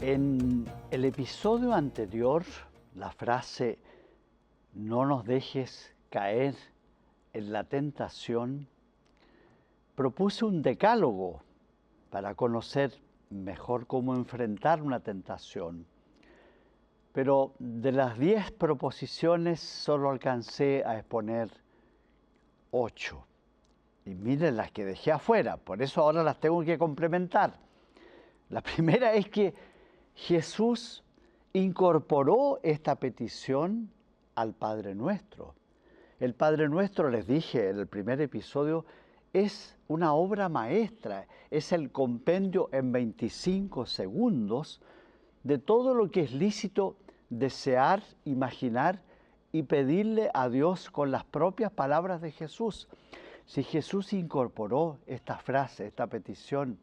En el episodio anterior, la frase "no nos dejes caer en la tentación", propuse un decálogo para conocer mejor cómo enfrentar una tentación. Pero de las 10 proposiciones solo alcancé a exponer 8. Y miren las que dejé afuera, por eso ahora las tengo que complementar. La primera es que Jesús incorporó esta petición al Padre Nuestro. El Padre Nuestro, les dije en el primer episodio, es una obra maestra, es el compendio en 25 segundos de todo lo que es lícito desear, imaginar y pedirle a Dios con las propias palabras de Jesús. Si Jesús incorporó esta frase, esta petición,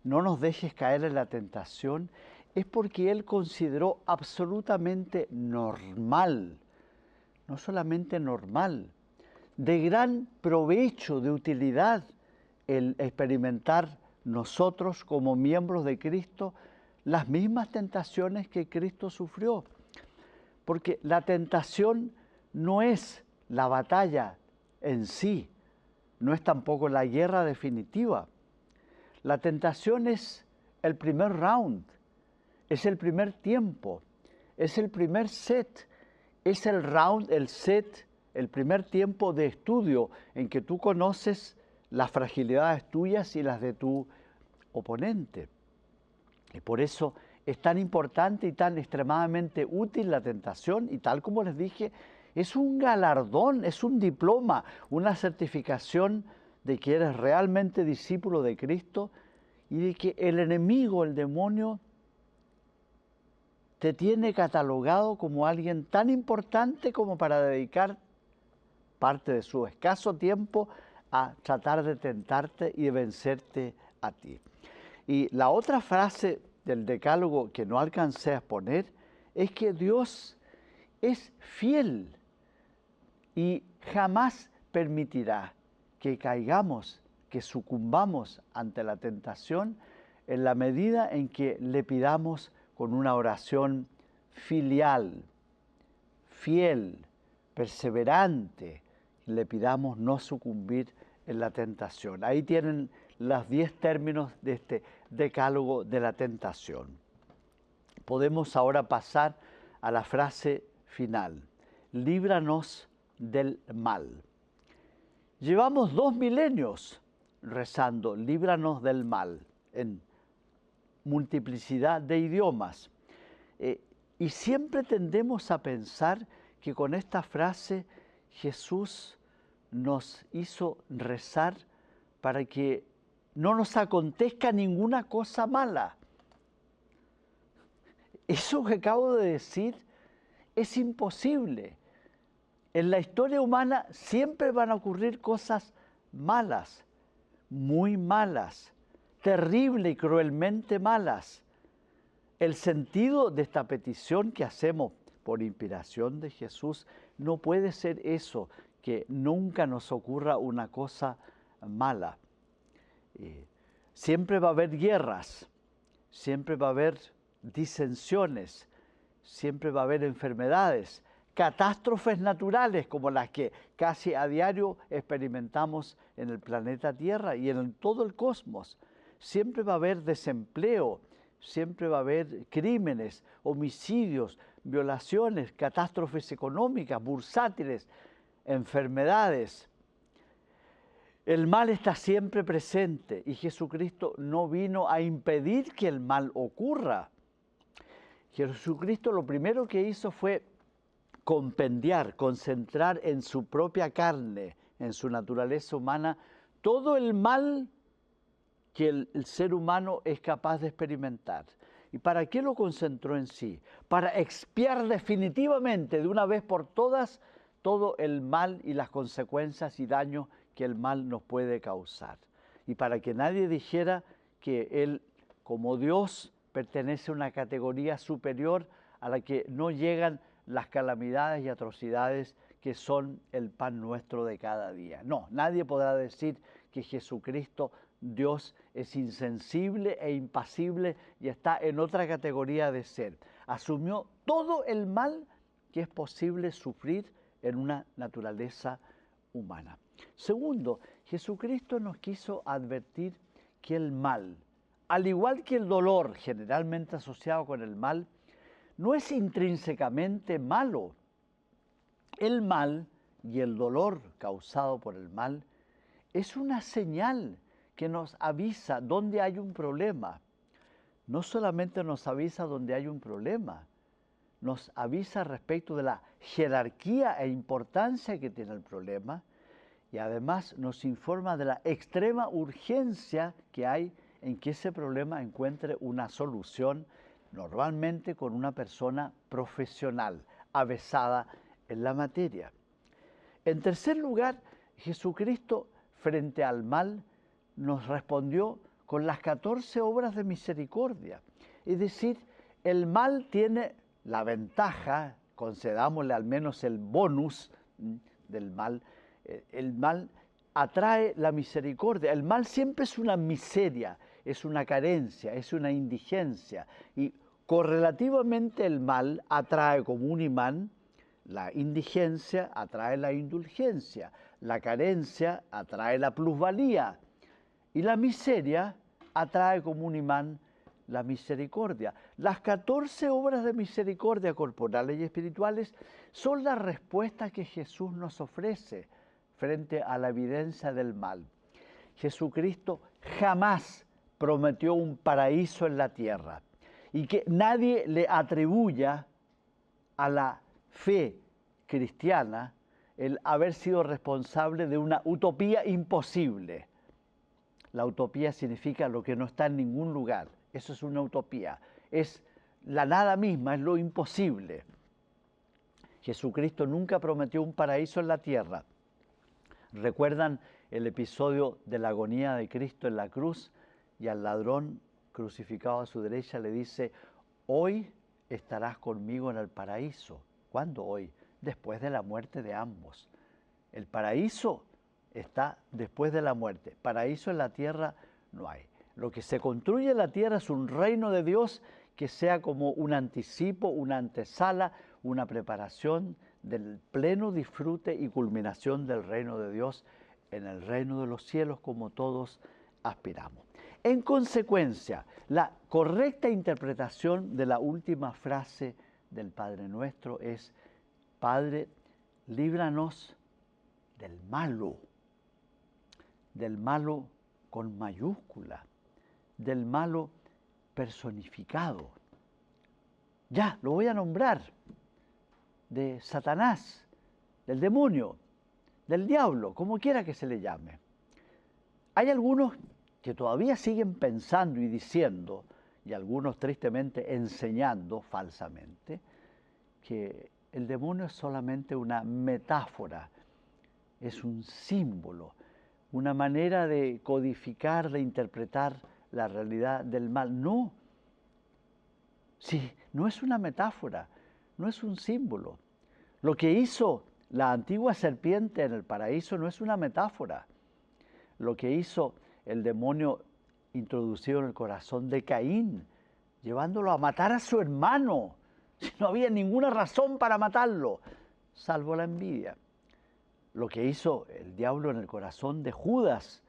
"no nos dejes caer en la tentación", es porque Él consideró absolutamente normal, no solamente normal, de gran provecho, de utilidad, el experimentar nosotros como miembros de Cristo las mismas tentaciones que Cristo sufrió. Porque la tentación no es la batalla en sí, no es tampoco la guerra definitiva. La tentación es el primer round, es el primer tiempo, es el primer set, es el round, el set, el primer tiempo de estudio en que tú conoces las fragilidades tuyas y las de tu oponente. Y por eso es tan importante y tan extremadamente útil la tentación, y tal como les dije, es un galardón, es un diploma, una certificación de que eres realmente discípulo de Cristo y de que el enemigo, el demonio, te tiene catalogado como alguien tan importante como para dedicar parte de su escaso tiempo a tratar de tentarte y de vencerte a ti. Y la otra frase del decálogo que no alcancé a exponer es que Dios es fiel y jamás permitirá que caigamos, que sucumbamos ante la tentación en la medida en que le pidamos con una oración filial, fiel, perseverante, le pidamos no sucumbir en la tentación. Ahí tienen los 10 términos de este decálogo de la tentación. Podemos ahora pasar a la frase final: líbranos del mal. Llevamos 2 milenios rezando líbranos del mal en multiplicidad de idiomas. Y siempre tendemos a pensar que con esta frase Jesús nos hizo rezar para que no nos acontezca ninguna cosa mala. Eso que acabo de decir es imposible. En la historia humana siempre van a ocurrir cosas malas, muy malas, terrible y cruelmente malas. El sentido de esta petición que hacemos por inspiración de Jesús no puede ser eso, que nunca nos ocurra una cosa mala. Siempre va a haber guerras, siempre va a haber disensiones, siempre va a haber enfermedades, catástrofes naturales como las que casi a diario experimentamos en el planeta Tierra y en todo el cosmos. Siempre va a haber desempleo, siempre va a haber crímenes, homicidios, violaciones, catástrofes económicas, bursátiles, enfermedades. El mal está siempre presente y Jesucristo no vino a impedir que el mal ocurra. Jesucristo lo primero que hizo fue compendiar, concentrar en su propia carne, en su naturaleza humana, todo el mal que el ser humano es capaz de experimentar. ¿Y para qué lo concentró en sí? Para expiar definitivamente, de una vez por todas, todo el mal y las consecuencias y daños que el mal nos puede causar. Y para que nadie dijera que Él, como Dios, pertenece a una categoría superior a la que no llegan las calamidades y atrocidades que son el pan nuestro de cada día. No, nadie podrá decir que Jesucristo Dios es insensible e impasible y está en otra categoría de ser. Asumió todo el mal que es posible sufrir en una naturaleza humana. Segundo, Jesucristo nos quiso advertir que el mal, al igual que el dolor generalmente asociado con el mal, no es intrínsecamente malo. El mal y el dolor causado por el mal es una señal que nos avisa dónde hay un problema. No solamente nos avisa dónde hay un problema, nos avisa respecto de la jerarquía e importancia que tiene el problema y además nos informa de la extrema urgencia que hay en que ese problema encuentre una solución, normalmente con una persona profesional, avesada en la materia. En tercer lugar, Jesucristo, frente al mal, nos respondió con las 14 obras de misericordia. Es decir, el mal tiene la ventaja, concedámosle al menos el bonus del mal, el mal atrae la misericordia. El mal siempre es una miseria, es una carencia, es una indigencia. Y correlativamente el mal atrae como un imán, la indigencia atrae la indulgencia, la carencia atrae la plusvalía y la miseria atrae como un imán la misericordia. Las 14 obras de misericordia corporales y espirituales son la respuesta que Jesús nos ofrece frente a la evidencia del mal. Jesucristo jamás prometió un paraíso en la tierra y que nadie le atribuya a la fe cristiana el haber sido responsable de una utopía imposible. La utopía significa lo que no está en ningún lugar. Eso es una utopía. Es la nada misma, es lo imposible. Jesucristo nunca prometió un paraíso en la tierra. ¿Recuerdan el episodio de la agonía de Cristo en la cruz? Y al ladrón crucificado a su derecha le dice, hoy estarás conmigo en el paraíso. ¿Cuándo hoy? Después de la muerte de ambos. El paraíso está después de la muerte. Paraíso en la tierra no hay. Lo que se construye en la tierra es un reino de Dios que sea como un anticipo, una antesala, una preparación del pleno disfrute y culminación del reino de Dios en el reino de los cielos como todos aspiramos. En consecuencia, la correcta interpretación de la última frase del Padre Nuestro es, Padre, líbranos del malo con mayúscula, del malo personificado. Ya, lo voy a nombrar, de Satanás, del demonio, del diablo, como quiera que se le llame. Hay algunos que todavía siguen pensando y diciendo, y algunos tristemente enseñando falsamente, que el demonio es solamente una metáfora, es un símbolo, una manera de codificar, de interpretar la realidad del mal. No, sí, no es una metáfora, no es un símbolo. Lo que hizo la antigua serpiente en el paraíso no es una metáfora. Lo que hizo el demonio introducido en el corazón de Caín, llevándolo a matar a su hermano, si no había ninguna razón para matarlo, salvo la envidia. Lo que hizo el diablo en el corazón de Judas,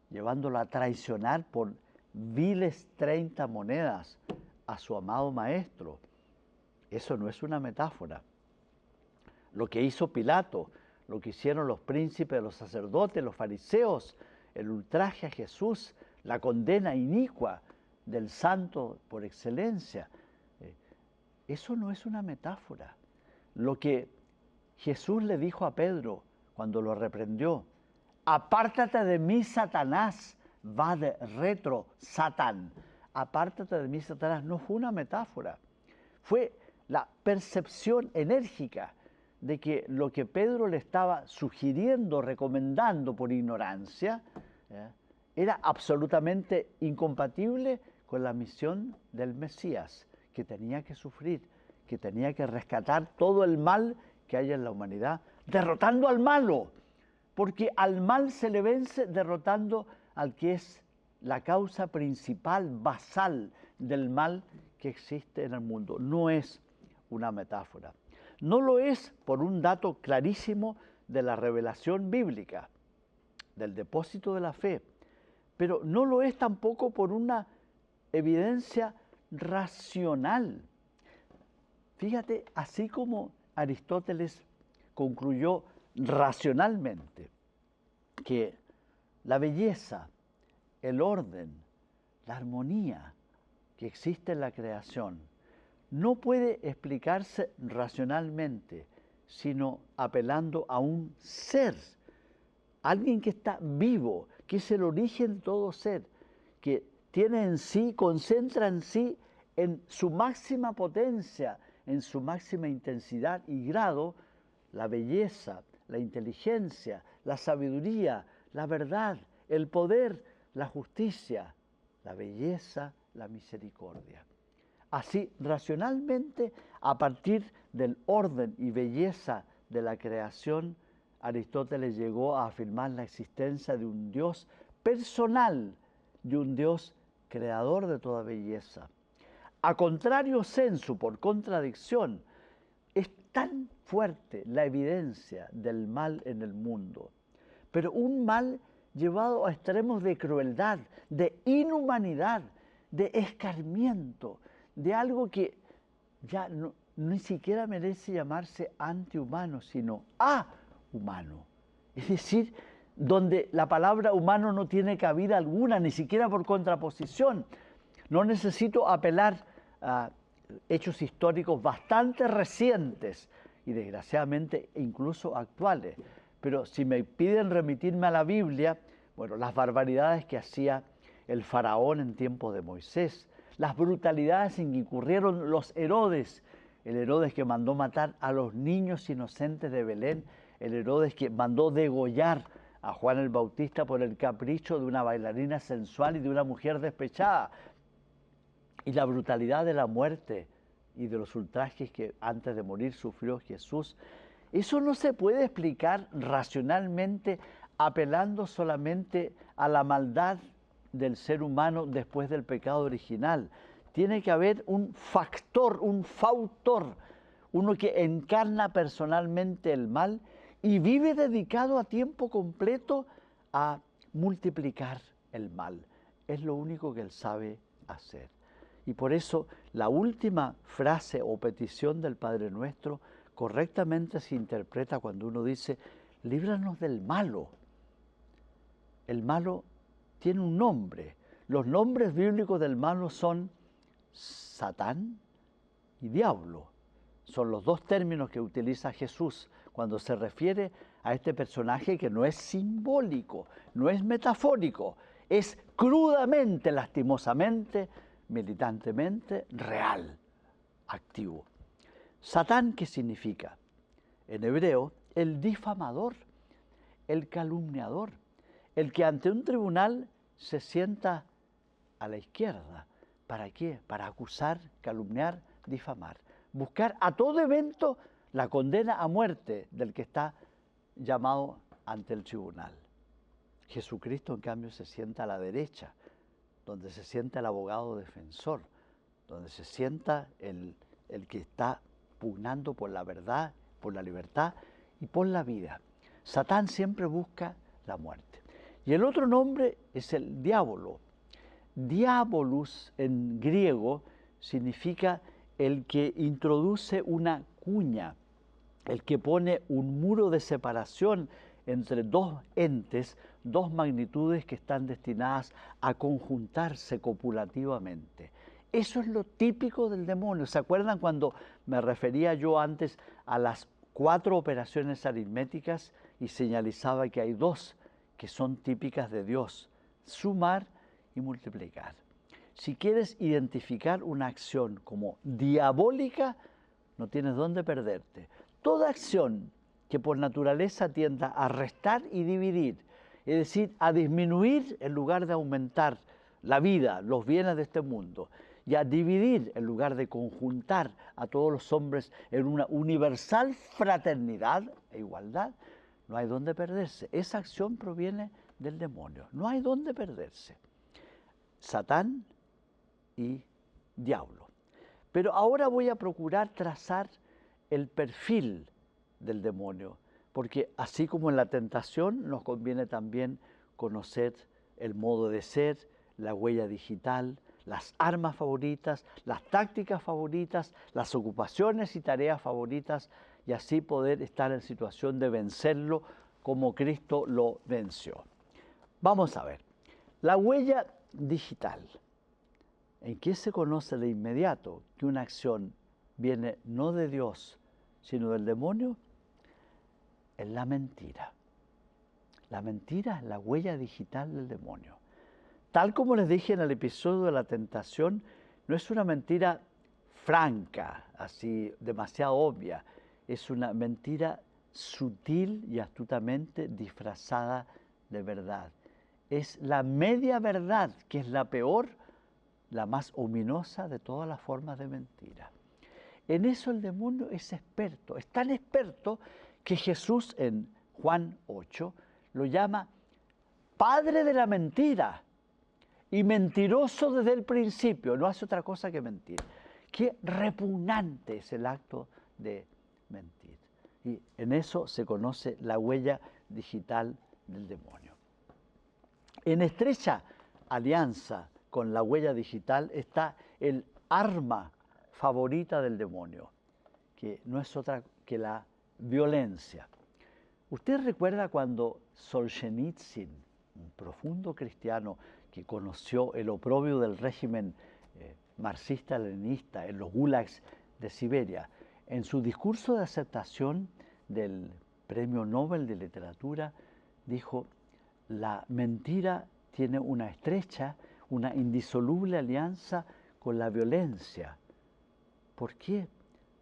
llevándolo a traicionar por viles 30 monedas a su amado maestro. Eso no es una metáfora. Lo que hizo Pilato, lo que hicieron los príncipes, los sacerdotes, los fariseos, el ultraje a Jesús, la condena inicua del santo por excelencia. Eso no es una metáfora. Lo que Jesús le dijo a Pedro cuando lo reprendió, apártate de mí, Satanás, va de retro, Satán. Apártate de mí, Satanás, no fue una metáfora. Fue la percepción enérgica de que lo que Pedro le estaba sugiriendo, recomendando por ignorancia, era absolutamente incompatible con la misión del Mesías, que tenía que sufrir, que tenía que rescatar todo el mal que hay en la humanidad, derrotando al malo, porque al mal se le vence derrotando al que es la causa principal, basal del mal que existe en el mundo. No es una metáfora. No lo es por un dato clarísimo de la revelación bíblica, del depósito de la fe, pero no lo es tampoco por una evidencia racional. Fíjate, así como Aristóteles concluyó racionalmente que la belleza, el orden, la armonía que existe en la creación no puede explicarse racionalmente, sino apelando a un ser, alguien que está vivo, que es el origen de todo ser, que tiene en sí, concentra en sí, en su máxima potencia, en su máxima intensidad y grado, la belleza, la inteligencia, la sabiduría, la verdad, el poder, la justicia, la belleza, la misericordia. Así, racionalmente, a partir del orden y belleza de la creación, Aristóteles llegó a afirmar la existencia de un Dios personal, de un Dios creador de toda belleza. A contrario sensu, por contradicción, es tan fuerte la evidencia del mal en el mundo, pero un mal llevado a extremos de crueldad, de inhumanidad, de escarmiento, de algo que ya ni siquiera merece llamarse antihumano, sino ahumano. Es decir, donde la palabra humano no tiene cabida alguna, ni siquiera por contraposición. No necesito apelar a hechos históricos bastante recientes y desgraciadamente incluso actuales. Pero si me piden remitirme a la Biblia, bueno, las barbaridades que hacía el faraón en tiempos de Moisés, las brutalidades en que incurrieron los Herodes, el Herodes que mandó matar a los niños inocentes de Belén, el Herodes que mandó degollar a Juan el Bautista por el capricho de una bailarina sensual y de una mujer despechada, y la brutalidad de la muerte y de los ultrajes que antes de morir sufrió Jesús. Eso no se puede explicar racionalmente apelando solamente a la maldad del ser humano después del pecado original. Tiene que haber un factor, un fautor, uno que encarna personalmente el mal y vive dedicado a tiempo completo a multiplicar el mal. Es lo único que él sabe hacer. Y por eso la última frase o petición del Padre Nuestro correctamente se interpreta cuando uno dice, líbranos del malo. El malo tiene un nombre. Los nombres bíblicos del malo son Satán y diablo. Son los dos términos que utiliza Jesús cuando se refiere a este personaje que no es simbólico, no es metafórico, es crudamente, lastimosamente, militantemente real, activo. Satán, ¿qué significa? En hebreo, el difamador, el calumniador, el que ante un tribunal se sienta a la izquierda. ¿Para qué? Para acusar, calumniar, difamar. Buscar a todo evento la condena a muerte del que está llamado ante el tribunal. Jesucristo, en cambio, se sienta a la derecha, donde se sienta el abogado defensor, donde se sienta el que está pugnando por la verdad, por la libertad y por la vida. Satán siempre busca la muerte. Y el otro nombre es el diablo. Diabolus en griego significa el que introduce una cuña, el que pone un muro de separación entre dos entes, dos magnitudes que están destinadas a conjuntarse copulativamente. Eso es lo típico del demonio. ¿Se acuerdan cuando me refería yo antes a las 4 operaciones aritméticas y señalizaba que hay 2 que son típicas de Dios? Sumar y multiplicar. Si quieres identificar una acción como diabólica, no tienes dónde perderte. Toda acción que por naturaleza tienda a restar y dividir, es decir, a disminuir en lugar de aumentar la vida, los bienes de este mundo, y a dividir en lugar de conjuntar a todos los hombres en una universal fraternidad e igualdad, no hay dónde perderse. Esa acción proviene del demonio, no hay dónde perderse. Satán y diablo. Pero ahora voy a procurar trazar el perfil del demonio, porque así como en la tentación nos conviene también conocer el modo de ser, la huella digital, las armas favoritas, las tácticas favoritas, las ocupaciones y tareas favoritas, y así poder estar en situación de vencerlo como Cristo lo venció. Vamos a ver, la huella digital. ¿En qué se conoce de inmediato que una acción viene no de Dios, sino del demonio? En la mentira. La mentira es la huella digital del demonio. Tal como les dije en el episodio de la tentación, no es una mentira franca, así demasiado obvia. Es una mentira sutil y astutamente disfrazada de verdad. Es la media verdad, que es la peor, la más ominosa de todas las formas de mentira. En eso el demonio es experto, es tan experto que Jesús en Juan 8 lo llama padre de la mentira y mentiroso desde el principio, no hace otra cosa que mentir. Qué repugnante es el acto de mentir. Y en eso se conoce la huella digital del demonio. En estrecha alianza con la huella digital está el arma favorita del demonio, que no es otra que la violencia. ¿Usted recuerda cuando Solzhenitsyn, un profundo cristiano que conoció el oprobio del régimen marxista-leninista en los gulags de Siberia, en su discurso de aceptación del Premio Nobel de Literatura, dijo: la mentira tiene una estrecha, una indisoluble alianza con la violencia. ¿Por qué?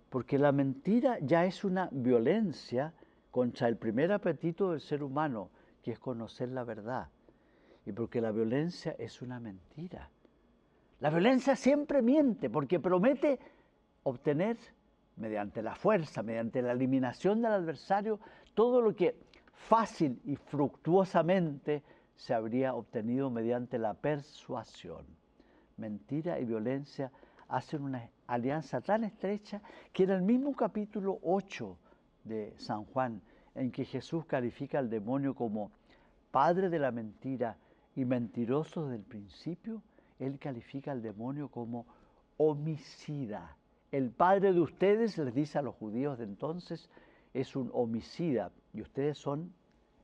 Porque la mentira ya es una violencia contra el primer apetito del ser humano, que es conocer la verdad. Y porque la violencia es una mentira. La violencia siempre miente, porque promete obtener, mediante la fuerza, mediante la eliminación del adversario, todo lo que fácil y fructuosamente se habría obtenido mediante la persuasión. Mentira y violencia hacen una alianza tan estrecha que en el mismo capítulo 8 de San Juan, en que Jesús califica al demonio como padre de la mentira y mentiroso desde el principio, él califica al demonio como homicida. El padre de ustedes, les dice a los judíos de entonces, es un homicida y ustedes son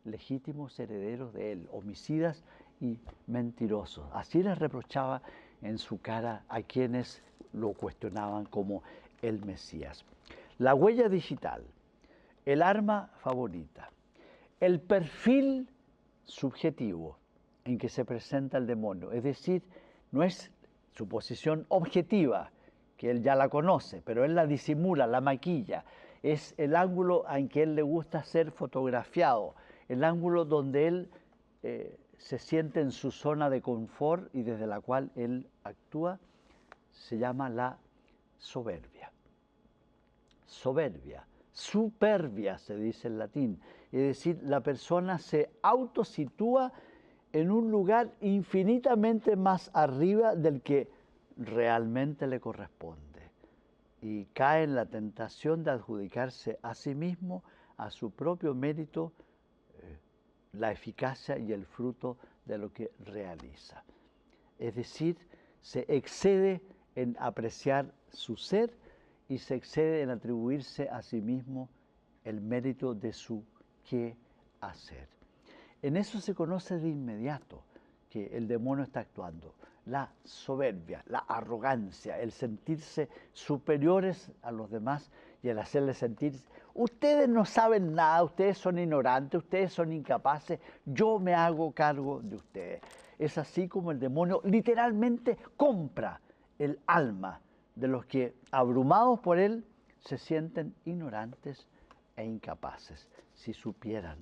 legítimos herederos de él, homicidas y mentirosos. Así les reprochaba en su cara a quienes lo cuestionaban como el Mesías. La huella digital, el arma favorita, el perfil subjetivo en que se presenta el demonio, es decir, no es su posición objetiva, que él ya la conoce, pero él la disimula, la maquilla, es el ángulo en que él le gusta ser fotografiado, el ángulo donde él se siente en su zona de confort y desde la cual él actúa, se llama la soberbia. Soberbia, superbia se dice en latín, es decir, la persona se autositúa en un lugar infinitamente más arriba del que realmente le corresponde y cae en la tentación de adjudicarse a sí mismo, a su propio mérito, la eficacia y el fruto de lo que realiza. Es decir, se excede en apreciar su ser y se excede en atribuirse a sí mismo el mérito de su qué hacer. En eso se conoce de inmediato que el demonio está actuando. La soberbia, la arrogancia, el sentirse superiores a los demás y el hacerles sentir: ustedes no saben nada, ustedes son ignorantes, ustedes son incapaces, yo me hago cargo de ustedes. Es así como el demonio literalmente compra el alma de los que, abrumados por él, se sienten ignorantes e incapaces, si supieran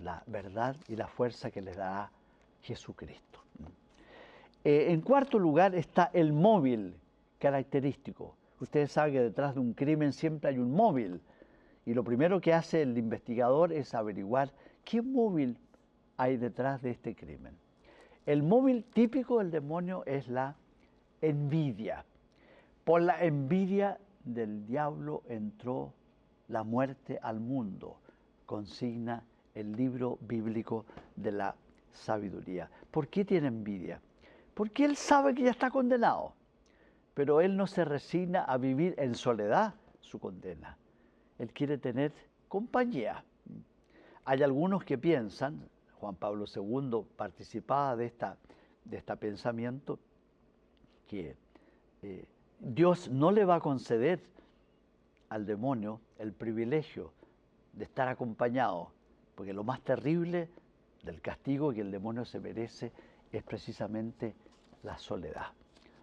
la verdad y la fuerza que les dará Jesucristo. En cuarto lugar está el móvil característico. Ustedes saben que detrás de un crimen siempre hay un móvil, y lo primero que hace el investigador es averiguar qué móvil hay detrás de este crimen. El móvil típico del demonio es la envidia. Por la envidia del diablo entró la muerte al mundo, consigna el libro bíblico de la sabiduría. ¿Por qué tiene envidia? Porque él sabe que ya está condenado, pero él no se resigna a vivir en soledad su condena. Él quiere tener compañía. Hay algunos que piensan, Juan Pablo II participaba de este pensamiento, que Dios no le va a conceder al demonio el privilegio de estar acompañado, porque lo más terrible del castigo que el demonio se merece es precisamente la soledad.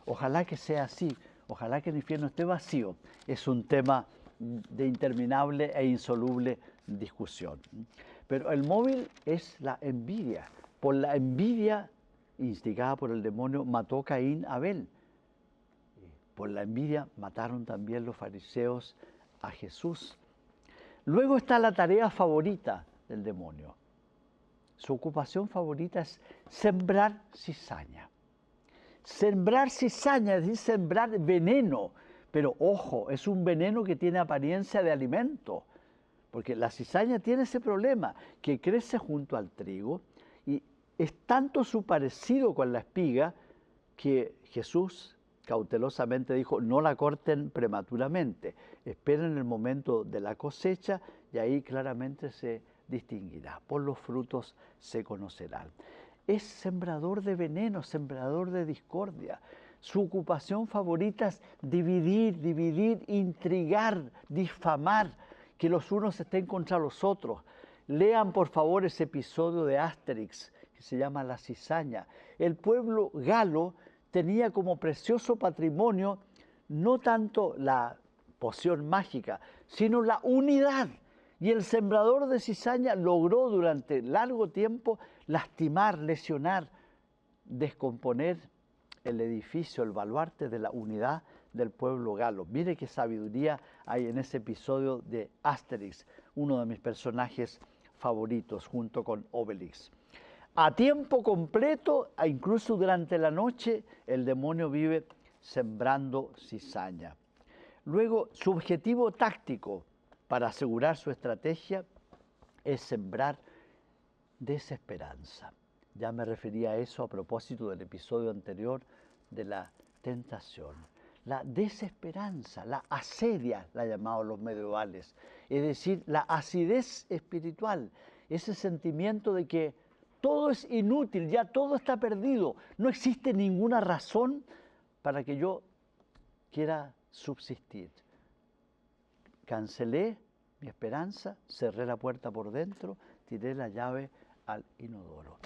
Ojalá que sea así, ojalá que el infierno esté vacío. Es un tema de interminable e insoluble discusión. Pero el móvil es la envidia. Por la envidia instigada por el demonio mató Caín a Abel. Por la envidia mataron también los fariseos a Jesús. Luego está la tarea favorita del demonio. Su ocupación favorita es sembrar cizaña. Sembrar cizaña, es decir, sembrar veneno. Pero ojo, es un veneno que tiene apariencia de alimento. Porque la cizaña tiene ese problema, que crece junto al trigo y es tanto su parecido con la espiga que Jesús cautelosamente dijo, no la corten prematuramente, esperen el momento de la cosecha y ahí claramente se distinguirá, por los frutos se conocerán. Es sembrador de veneno, sembrador de discordia. Su ocupación favorita es dividir, intrigar, difamar, que los unos estén contra los otros. Lean por favor ese episodio de Asterix que se llama La cizaña. El pueblo galo tenía como precioso patrimonio no tanto la poción mágica, sino la unidad. Y el sembrador de cizaña logró durante largo tiempo lastimar, lesionar, descomponer el edificio, el baluarte de la unidad del pueblo galo. Mire qué sabiduría hay en ese episodio de Asterix, uno de mis personajes favoritos junto con Obelix. A tiempo completo, e incluso durante la noche, el demonio vive sembrando cizaña. Luego, su objetivo táctico para asegurar su estrategia es sembrar desesperanza. Ya me refería a eso a propósito del episodio anterior de la tentación. La desesperanza, la asedia, la llamaban los medievales, es decir, la acidez espiritual, ese sentimiento de que todo es inútil, ya todo está perdido, no existe ninguna razón para que yo quiera subsistir. Cancelé mi esperanza, cerré la puerta por dentro, tiré la llave al inodoro.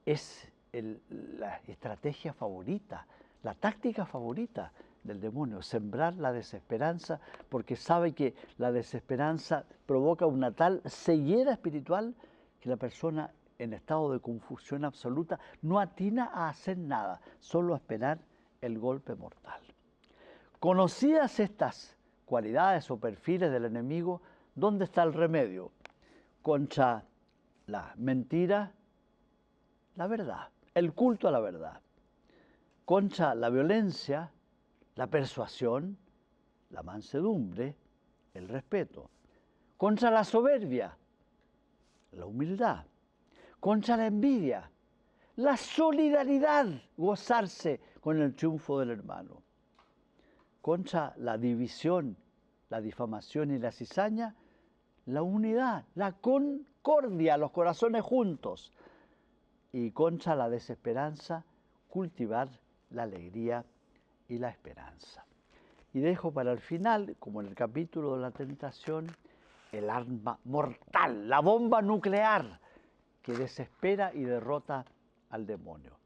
Es la estrategia favorita, la táctica favorita del demonio, sembrar la desesperanza, porque sabe que la desesperanza provoca una tal ceguera espiritual que la persona en estado de confusión absoluta no atina a hacer nada, solo a esperar el golpe mortal. Conocidas estas cualidades o perfiles del enemigo, ¿dónde está el remedio? Contra la mentira, la verdad, el culto a la verdad. Contra la violencia, la persuasión, la mansedumbre, el respeto. Contra la soberbia, la humildad. Contra la envidia, la solidaridad, gozarse con el triunfo del hermano. Contra la división, la difamación y la cizaña, la unidad, la concordia, los corazones juntos. Y contra la desesperanza, cultivar la alegría y la esperanza. Y dejo para el final, como en el capítulo de la tentación, el arma mortal, la bomba nuclear que desespera y derrota al demonio.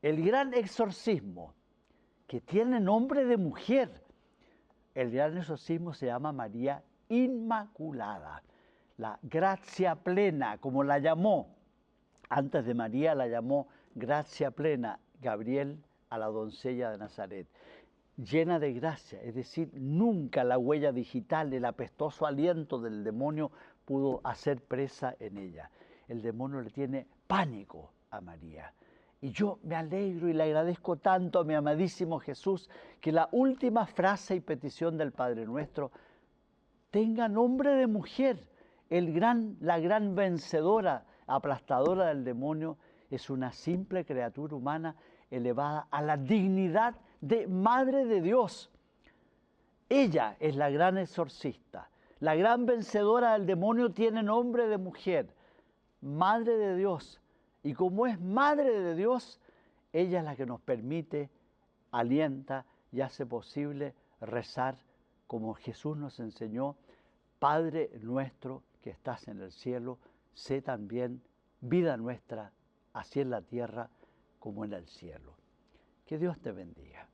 El gran exorcismo, que tiene nombre de mujer, el gran exorcismo se llama María Inmaculada, la gracia plena, como la llamó. Antes de María la llamó gracia plena Gabriel a la doncella de Nazaret. Llena de gracia, es decir, nunca la huella digital, el apestoso aliento del demonio pudo hacer presa en ella. El demonio le tiene pánico a María. Y yo me alegro y le agradezco tanto a mi amadísimo Jesús que la última frase y petición del Padre Nuestro tenga nombre de mujer. La gran vencedora, aplastadora del demonio, es una simple criatura humana elevada a la dignidad de Madre de Dios. Ella es la gran exorcista. La gran vencedora del demonio tiene nombre de mujer, Madre de Dios. Y como es Madre de Dios, ella es la que nos permite, alienta y hace posible rezar como Jesús nos enseñó: Padre nuestro que estás en el cielo, sé también vida nuestra, así en la tierra como en el cielo. Que Dios te bendiga.